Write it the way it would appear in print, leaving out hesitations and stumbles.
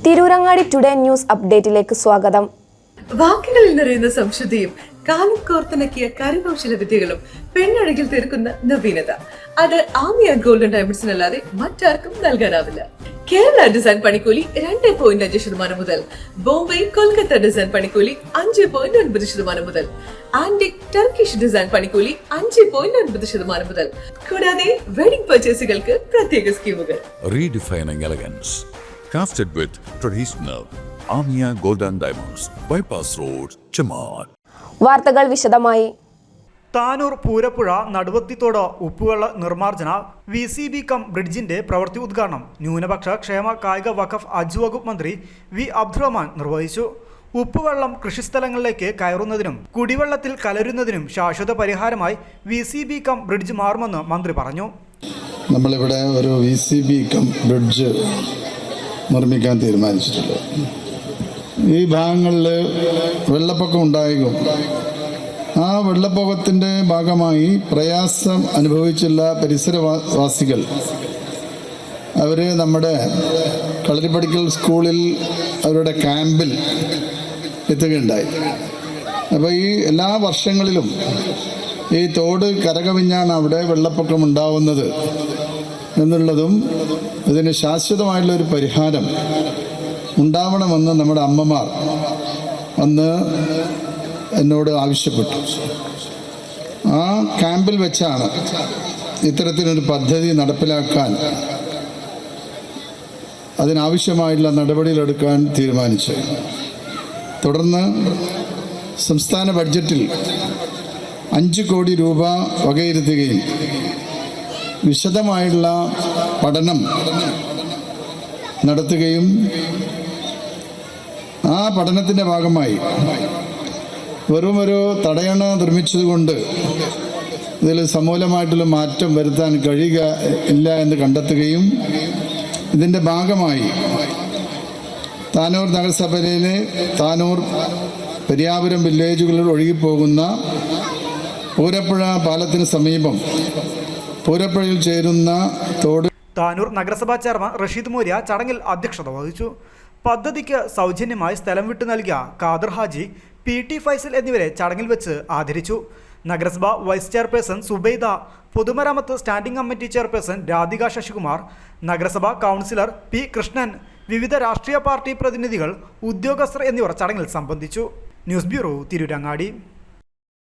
Tirurangadi today news അപ്ഡേറ്റിലേക്ക് സ്വാഗതം. വാക്കുകളിൽ നിറയുന്ന സംശുദ്ധിയും കാലം കോർത്തിണക്കിയ കരകൗശല വിദ്യകളും പെണ്ണഴകിൽ തീർക്കുന്ന നവീനത അത് ആമിയ ഗോൾഡൻ ഡയമണ്ട്സിനല്ലാതെ മറ്റാർക്കും നൽകാനാവില്ല. കേരള ഡിസൈൻ പണിക്കൂലി 2.5% മുതൽ, ബോംബെ കൊൽക്കത്ത ഡിസൈൻ പണിക്കൂലി 5.9% മുതൽ, ആന്റിക് ടർക്കിഷ് ഡിസൈൻ പണിക്കൂലി 5.9% മുതൽ, കൂടാതെ വെഡിംഗ് പർച്ചേസുകൾക്ക് പ്രത്യേക സ്കീമുകൾ. Redefining elegance, crafted with traditional Amia Golden Diamonds, Bypass Road, Chaman. വാർത്തകൾ വിശദമായി. താനൂർ പൂരപ്പുഴ നടുവത്തിത്തോട് ഉപ്പുവെള്ള നിർമ്മാർജ്ജന VCB കം ബ്രിഡ്ജിന്റെ പ്രവൃത്തി ഉദ്ഘാടനം ന്യൂനപക്ഷ ക്ഷേമ കായിക വഖഫ് ഹജ്ജ് വകുപ്പ് മന്ത്രി വി അബ്ദുറഹ്മാൻ നിർവഹിച്ചു. ഉപ്പുവെള്ളം കൃഷിസ്ഥലങ്ങളിലേക്ക് കയറുന്നതിനും കുടിവെള്ളത്തിൽ കലരുന്നതിനും ശാശ്വത പരിഹാരമായി VCB കം ബ്രിഡ്ജ് മാറുമെന്ന് മന്ത്രി പറഞ്ഞു. നമ്മളിവിടെ ഒരു VCB കം ബ്രിഡ്ജ് നിർമ്മിക്കാൻ തീരുമാനിച്ചിട്ടുള്ളത്. ഈ ഭാഗങ്ങളിൽ വെള്ളപ്പൊക്കം ഉണ്ടായേക്കും. ആ വെള്ളപ്പൊക്കത്തിൻ്റെ ഭാഗമായി പ്രയാസം അനുഭവിച്ചുള്ള പരിസരവാസികൾ അവർ നമ്മുടെ കളരിപ്പടിക്കൽ സ്കൂളിൽ അവരുടെ ക്യാമ്പിൽ എത്തുകയുണ്ടായി. അപ്പോൾ ഈ എല്ലാ വർഷങ്ങളിലും ഈ തോട് കരകവിഞ്ഞാണ് അവിടെ വെള്ളപ്പൊക്കം ഉണ്ടാവുന്നത് എന്നുള്ളതും ഇതിന് ശാശ്വതമായിട്ടുള്ളൊരു പരിഹാരം ഉണ്ടാവണമെന്ന് നമ്മുടെ അമ്മമാർ അന്ന് എന്നോട് ആവശ്യപ്പെട്ടു. ആ ക്യാമ്പിൽ വെച്ചാണ് ഇത്തരത്തിലൊരു പദ്ധതി നടപ്പിലാക്കാൻ അതിനാവശ്യമായിട്ടുള്ള നടപടികളെടുക്കാൻ തീരുമാനിച്ചു. തുടർന്ന് സംസ്ഥാന ബഡ്ജറ്റിൽ 5 കോടി രൂപ വകയിരുത്തുകയും വിശദമായുള്ള പഠനം നടത്തുകയും ആ പഠനത്തിൻ്റെ ഭാഗമായി വെറുമൊരു തടയണ നിർമ്മിച്ചതുകൊണ്ട് ഇതിൽ സമൂലമായിട്ടുള്ള മാറ്റം വരുത്താൻ കഴിയുക ഇല്ല എന്ന് കണ്ടെത്തുകയും ഇതിൻ്റെ ഭാഗമായി താനൂർ നഗരസഭയിലെ താനൂർ പെരിയാപുരം വില്ലേജുകളിൽ ഒഴുകിപ്പോകുന്ന പൂരപ്പുഴ പാലത്തിന് സമീപം പൂരപ്പുഴയിൽ ചേരുന്ന തോട്. താനൂർ നഗരസഭാ ചെയർമാൻ റഷീദ് മൂര്യ ചടങ്ങിൽ അധ്യക്ഷത വഹിച്ചു. പദ്ധതിക്ക് സൗജന്യമായി സ്ഥലം വിട്ടു നൽകിയ ഖാദർ ഹാജി, PT ഫൈസൽ എന്നിവരെ ചടങ്ങിൽ വെച്ച് ആദരിച്ചു. നഗരസഭ വൈസ് ചെയർപേഴ്സൺ സുബൈദ, പൊതുമരാമത്ത് standing committee chairperson Radhika Sasikumar, നഗരസഭാ കൗൺസിലർ P കൃഷ്ണൻ, വിവിധ രാഷ്ട്രീയ പാർട്ടി പ്രതിനിധികൾ, ഉദ്യോഗസ്ഥർ എന്നിവർ ചടങ്ങിൽ സംബന്ധിച്ചു. News bureau, Tirurangadi.